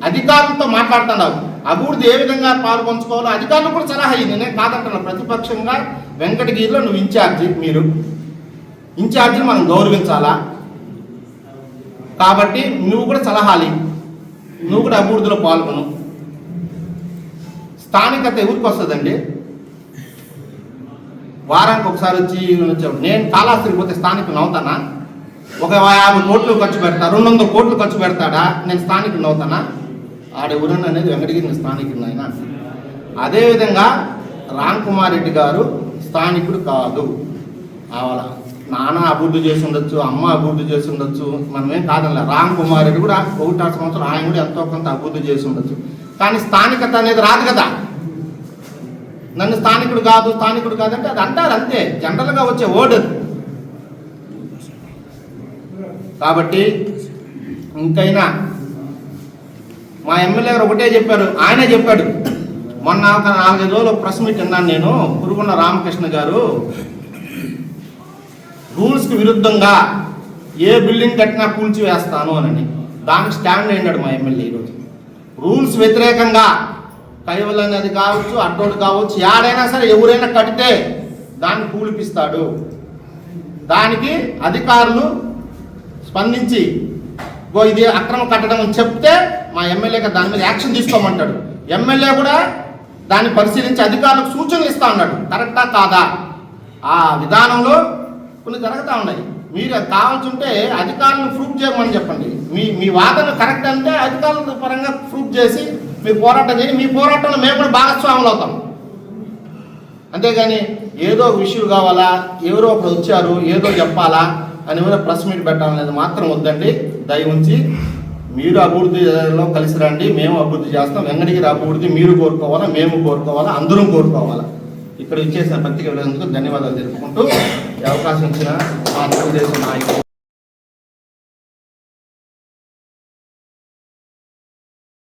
అధికారులతో మాట్లాడుతున్నావు. అభివృద్ధి ఏ విధంగా పాల్పంచుకోవాలో అధికారులు కూడా సలహా అయ్యింది. నేను కాదంటున్నా, ప్రతిపక్షంగా వెంకటగిరిలో నువ్వు మీరు ఇన్ఛార్జిని మనం గౌరవించాలా. కాబట్టి నువ్వు కూడా సలహాలి, నువ్వు కూడా అభివృద్ధిలో పాల్గొను. స్థానికత ఎవరికి వస్తుందండి? వారానికి ఒకసారి వచ్చి నేను కాళహస్తికి పోతే స్థానికులు అవుతానా? ఒక 50 కోట్లు ఖర్చు పెడతా, 200 కోట్లు ఖర్చు పెడతాడా? నేను స్థానికులు అవుతానా? ఆడెవరన్నా అనేది వెంకటగిరి స్థానికుడు ఆయన. అదేవిధంగా రామ్ కుమార్ రెడ్డి గారు స్థానికుడు కాదు. వాళ్ళ నాన్న అభివృద్ధి చేసి ఉండొచ్చు, అమ్మ అభివృద్ధి చేసి ఉండొచ్చు, మనమేం కాదనలే. రామ్ కుమార్ రెడ్డి కూడా 1.5 సంవత్సరం ఆయన కూడా ఎంతో కొంత అభివృద్ధి చేసి ఉండొచ్చు. కానీ స్థానికత అనేది రాదు కదా. నన్ను స్థానికుడు కాదంటే అది అంటారు అంతే, జనరల్గా వచ్చే వర్డ్ అది. కాబట్టి ఇంకైనా మా ఎమ్మెల్యే గారు ఒకటే చెప్పారు, ఆయనే చెప్పాడు. మొన్న ఒక 4-5 రోజులు ప్రెస్ మీట్ విన్నాను నేను. పురుగున్న రామకృష్ణ గారు రూల్స్కి విరుద్ధంగా ఏ బిల్డింగ్ కట్టినా కూల్చి వేస్తాను అని దానికి స్టాండ్ అయినాడు మా ఎమ్మెల్యే ఈరోజు. రూల్స్ వ్యతిరేకంగా కైవల్ అనేది కావచ్చు, అడ్డోడు కావచ్చు, యాడైనా సరే ఎవరైనా కడితే దాన్ని కూలిపిస్తాడు. దానికి అధికారులు స్పందించి ఇది అక్రమ కట్టడం అని చెప్తే మా ఎమ్మెల్యేగా దాని మీద యాక్షన్ తీసుకోమంటాడు. ఎమ్మెల్యే కూడా దాన్ని పరిశీలించి అధికారులకు సూచనలు ఇస్తా ఉన్నాడు. కరెక్టా కాదా? ఆ విధానంలో కొన్ని జరుగుతూ ఉన్నాయి. మీరు కావాల్సి ఉంటే అధికారులను ప్రూఫ్ చేయమని చెప్పండి. మీ వాదన కరెక్ట్ అంటే అధికారుల పరంగా ప్రూఫ్ చేసి మీరు పోరాటం చేయండి. మీ పోరాటంలో మేము కూడా భాగస్వాములు అవుతాం. అంతేగాని ఏదో విషయం కావాలా, ఎవరో ఒకరు వచ్చారు ఏదో చెప్పాలా అని కూడా ప్రెస్ మీట్ పెట్టాలనేది మాత్రం వద్దండి. దయ ఉంచి మీరు అభివృద్ధిలో కలిసి రండి, మేము అభివృద్ధి చేస్తాం. వెంకటగిరి అభివృద్ధి మీరు కోరుకోవాలా, మేము కోరుకోవాలా, అందరం కోరుకోవాలా. ఇక్కడ ఇచ్చేసిన పత్రిక ధన్యవాదాలు తెలుపుకుంటూ అవకాశం ఇచ్చిన మా తెలుగుదేశం నాయకులు